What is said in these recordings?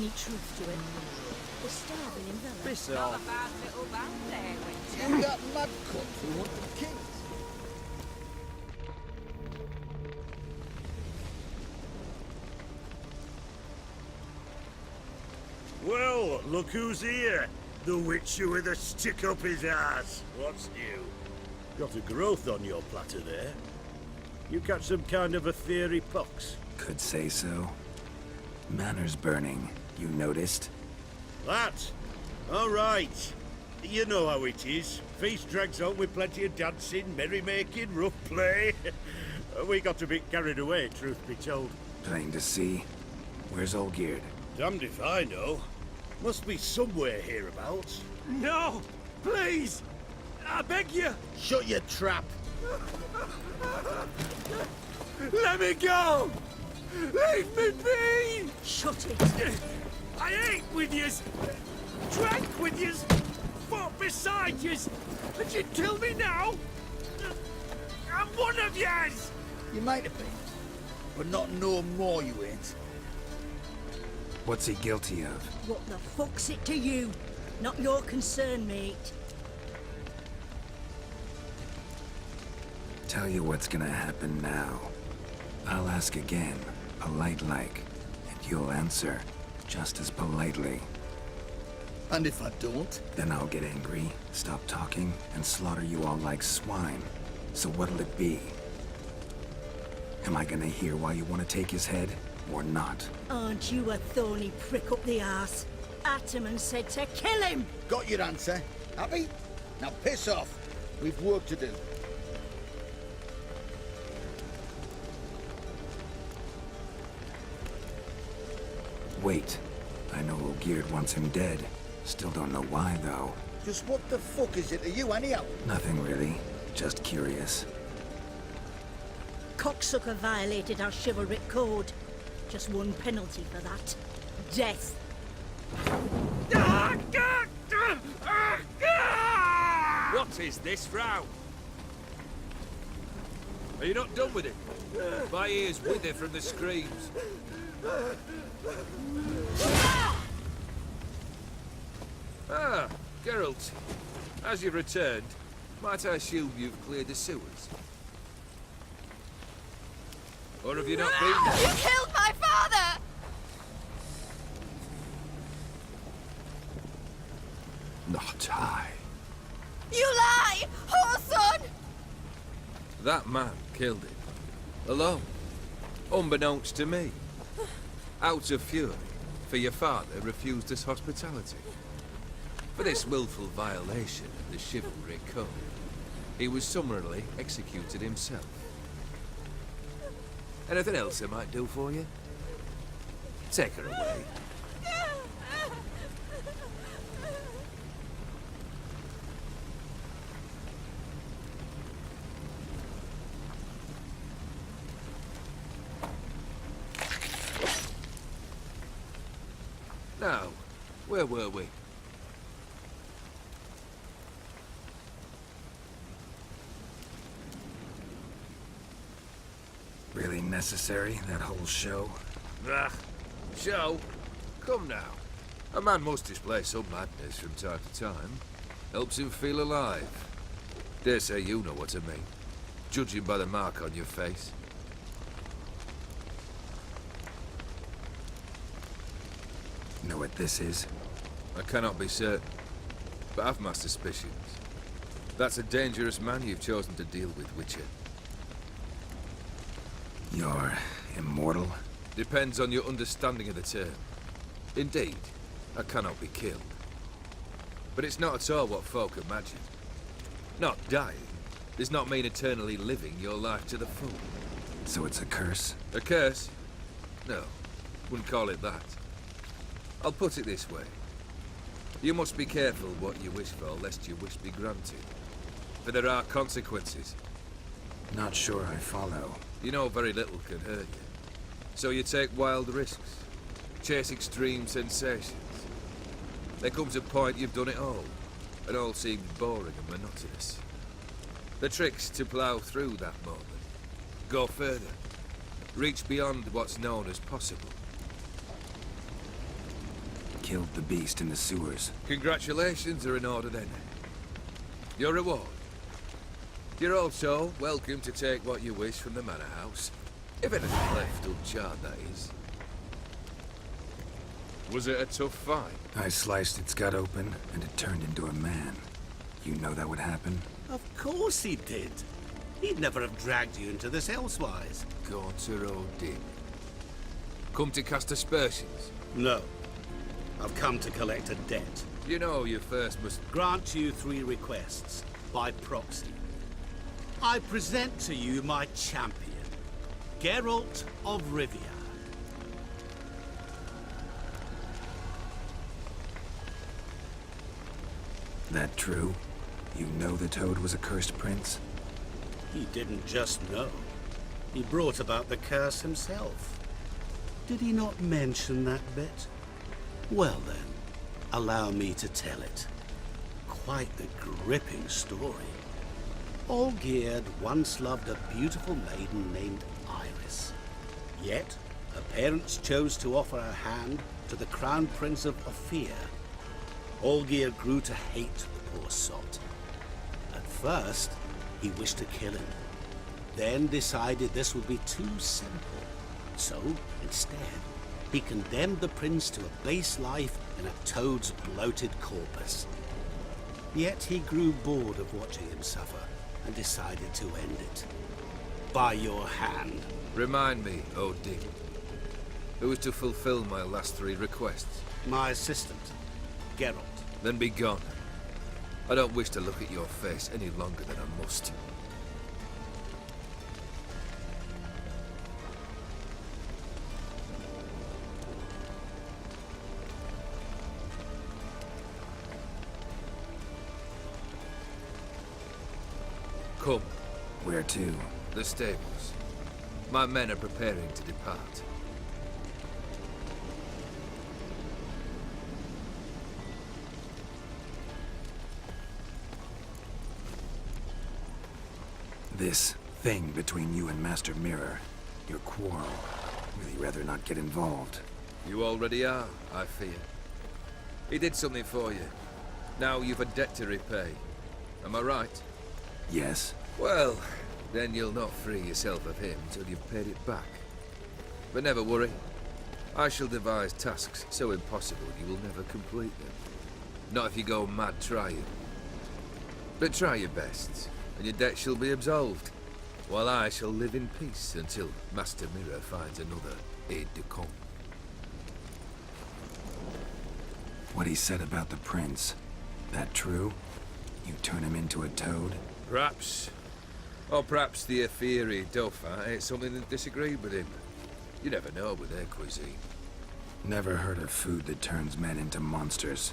any truth to it. We're starving in Vela. Piss Not off. a bad little band there, Witcher. You got mad cuts who want the kings. Well, look who's here. The Witcher with a stick up his ass. What's new? Got a growth on your platter there. You catch some kind of a theory pox? Could say so. Manor's burning, you noticed? That? All right. You know how it is. Feast drags on with plenty of dancing, merrymaking, rough play. We got a bit carried away, truth be told. Plain to see. Where's Olgierd? Damned if I know. Must be somewhere hereabouts. No! Please! I beg you! Shut your trap. Let me go! Leave me be! Shut it! I ate with yous! Drank with yous! Fought beside yous! And you'd kill me now? I'm one of yous! You might have been, but not no more you ain't. What's he guilty of? What the fuck's it to you? Not your concern, mate. Tell you what's gonna happen now. I'll ask again, polite like, and you'll answer, just as politely. And if I don't? Then I'll get angry, stop talking, and slaughter you all like swine. So what'll it be? Am I gonna hear why you want to take his head, or not? Aren't you a thorny prick up the arse? Ataman said to kill him! Got your answer. Happy? Now piss off. We've work to do. Wait. I know Olgierd wants him dead. Still don't know why, though. Just what the fuck is it to you anyhow? Nothing really. Just curious. Cocksucker violated our chivalric code. Just one penalty for that. Death. What is this row? Are you not done with it? My ears wither from the screams. Ah, Geralt. As you've returned, might I assume you've cleared the sewers? Or have you not been there? You killed my father! Not I. You lie! Whoreson! That man killed him. Alone. Unbeknownst to me. Out of fury, for your father refused us hospitality. For this willful violation of the chivalric code, he was summarily executed himself. Anything else I might do for you? Take her away. Now, where were we? Really necessary, that whole show? Ah, show? Come now. A man must display some madness from time to time. Helps him feel alive. Dare say you know what I mean, judging by the mark on your face. Know what this is? I cannot be certain, but I've my suspicions. That's a dangerous man you've chosen to deal with, Witcher. You're immortal? Depends on your understanding of the term. Indeed, I cannot be killed. But it's not at all what folk imagine. Not dying does not mean eternally living your life to the full. So it's a curse? A curse? No, wouldn't call it that. I'll put it this way. You must be careful what you wish for, lest your wish be granted. For there are consequences. Not sure I follow. You know very little can hurt you. So you take wild risks. Chase extreme sensations. There comes a point you've done it all, and all seems boring and monotonous. The trick's to plough through that moment. Go further. Reach beyond what's known as possible. killed the beast in the sewers. Congratulations are in order then. Your reward. You're also welcome to take what you wish from the manor house. If anything left uncharred, that is. Was it a tough fight? I sliced its gut open, and it turned into a man. You know that would happen? Of course he did. He'd never have dragged you into this elsewise. Gaunter O'Dim. Come to cast aspersions. No. I've come to collect a debt. You know you first must... Grant you 3 requests, by proxy. I present to you my champion, Geralt of Rivia. That true? You know the Toad was a cursed prince? He didn't just know. He brought about the curse himself. Did he not mention that bit? Well then, allow me to tell it. Quite the gripping story. Olgierd once loved a beautiful maiden named Iris. Yet, her parents chose to offer her hand to the Crown Prince of Ophir. Olgierd grew to hate the poor sot. At first, he wished to kill him. Then decided this would be too simple. So, instead, he condemned the prince to a base life in a toad's bloated corpus. Yet he grew bored of watching him suffer and decided to end it. By your hand. Remind me, O'Dim. Who is to fulfill my last 3 requests? My assistant, Geralt. Then be gone. I don't wish to look at your face any longer than I must. Come. Where to? The stables. My men are preparing to depart. This thing between you and Master Mirror, your quarrel, really rather not get involved. You already are, I fear. He did something for you. Now you've a debt to repay. Am I right? Yes? Well, then you'll not free yourself of him till you've paid it back. But never worry. I shall devise tasks so impossible you will never complete them. Not if you go mad trying. But try your best, and your debt shall be absolved, while I shall live in peace until Master Mirror finds another aide-de-camp. What he said about the prince, that true? You turn him into a toad? Perhaps. Or perhaps the Ephiri Dauphin ate something that disagreed with him. You never know with their cuisine. Never heard of food that turns men into monsters.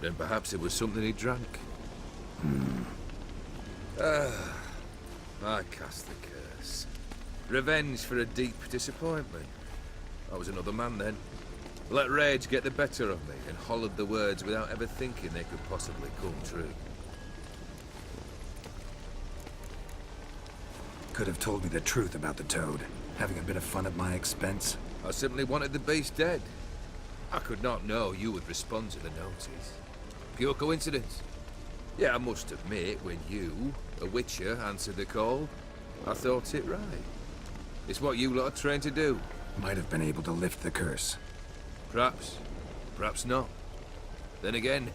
Then perhaps it was something he drank. I cast the curse. Revenge for a deep disappointment. I was another man then. Let rage get the better of me and hollered the words without ever thinking they could possibly come true. Could have told me the truth about the Toad, having a bit of fun at my expense. I simply wanted the beast dead. I could not know you would respond to the notice. Pure coincidence. Yeah, I must admit, when you, a witcher, answered the call, I thought it right. It's what you lot are trained to do. Might have been able to lift the curse. Perhaps. Perhaps not. Then again,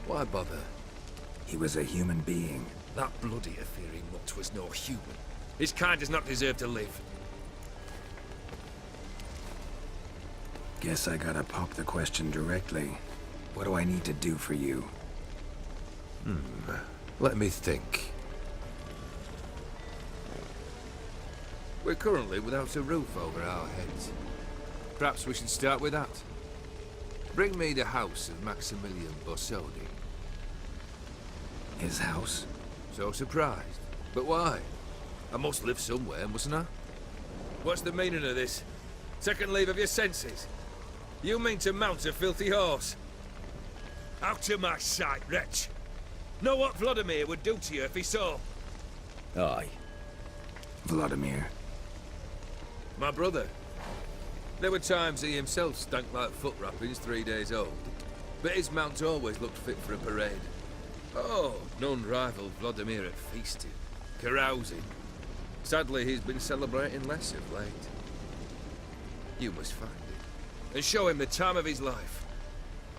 why bother? He was a human being. That bloody Ephiri mutt was no human. His kind does not deserve to live. Guess I gotta pop the question directly. What do I need to do for you? Let me think. We're currently without a roof over our heads. Perhaps we should start with that. Bring me the house of Maximilian Borsodi. His house? So surprised. But why? I must live somewhere, mustn't I? What's the meaning of this? Second leave of your senses? You mean to mount a filthy horse? Out of my sight, wretch! Know what Vladimir would do to you if he saw? Aye. Vladimir. My brother. There were times he himself stank like foot wrappings 3 days old, but his mount always looked fit for a parade. Oh, none rivaled Vladimir at feasting, carousing. Sadly, he's been celebrating less of late. You must find him, and show him the time of his life.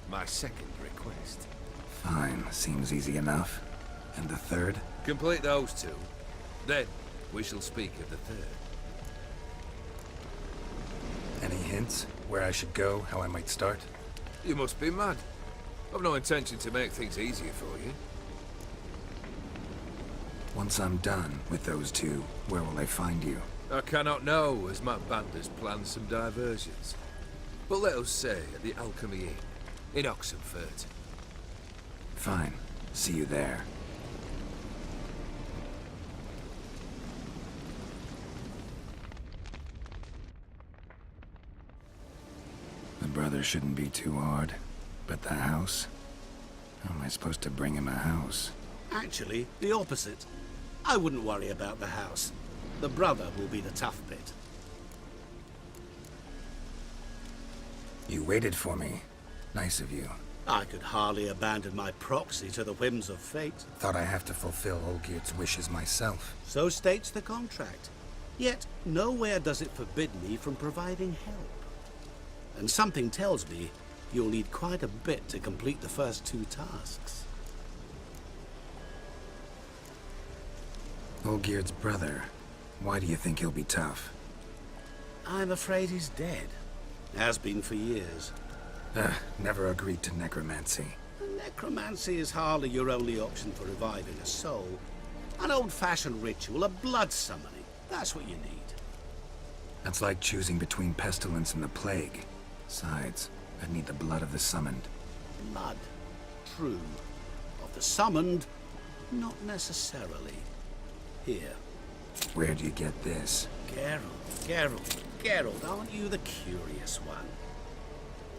My second request. Fine, seems easy enough. And the third? Complete those two. Then, we shall speak of the third. Any hints? Where I should go? How I might start? You must be mad. I've no intention to make things easier for you. Once I'm done with those two, where will I find you? I cannot know, as my band has planned some diversions. But let us say at the Alchemy Inn, in Oxenfurt. Fine. See you there. The brother shouldn't be too hard. But the house? How am I supposed to bring him a house? Actually, the opposite. I wouldn't worry about the house. The brother will be the tough bit. You waited for me. Nice of you. I could hardly abandon my proxy to the whims of fate. Thought I have to fulfill Olgierd's wishes myself. So states the contract. Yet, nowhere does it forbid me from providing help. And something tells me you'll need quite a bit to complete the first two tasks. Olgierd's brother. Why do you think he'll be tough? I'm afraid he's dead. Has been for years. Never agreed to necromancy. Necromancy is hardly your only option for reviving a soul. An old-fashioned ritual, a blood summoning. That's what you need. That's like choosing between pestilence and the plague. Besides, I'd need the blood of the summoned. Blood. True. Of the summoned, not necessarily. Here. Where do you get this? Geralt, aren't you the curious one?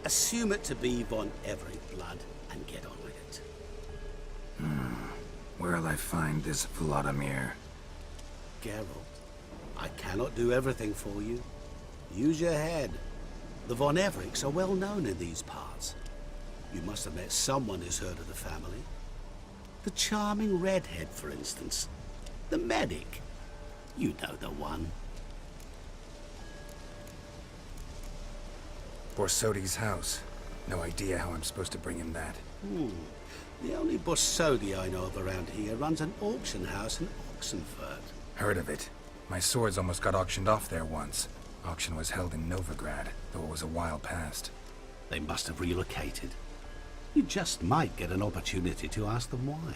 Assume it to be Von Everett blood and get on with it. Where'll I find this Vladimir? Geralt, I cannot do everything for you. Use your head. The Von Evericks are well known in these parts. You must have met someone who's heard of the family. The charming redhead, for instance. The medic. You know the one. Borsodi's house. No idea how I'm supposed to bring him that. The only Borsodi I know of around here runs an auction house in Oxenfurt. Heard of it. My swords almost got auctioned off there once. Auction was held in Novigrad, though it was a while past. They must have relocated. You just might get an opportunity to ask them why.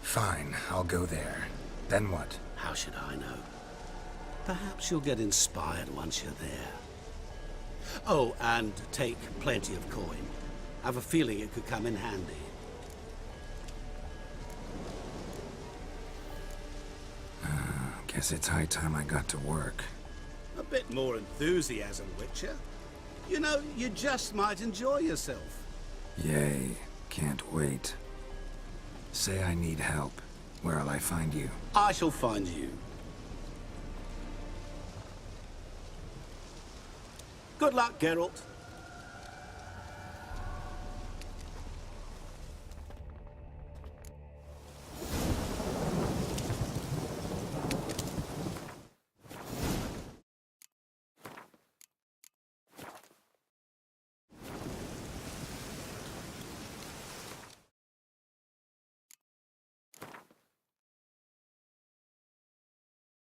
Fine, I'll go there. Then what? How should I know? Perhaps you'll get inspired once you're there. Oh, and take plenty of coin. I have a feeling it could come in handy. Guess it's high time I got to work. A bit more enthusiasm, Witcher. You know, you just might enjoy yourself. Yay, can't wait. Say I need help. Where'll I find you? I shall find you. Good luck, Geralt.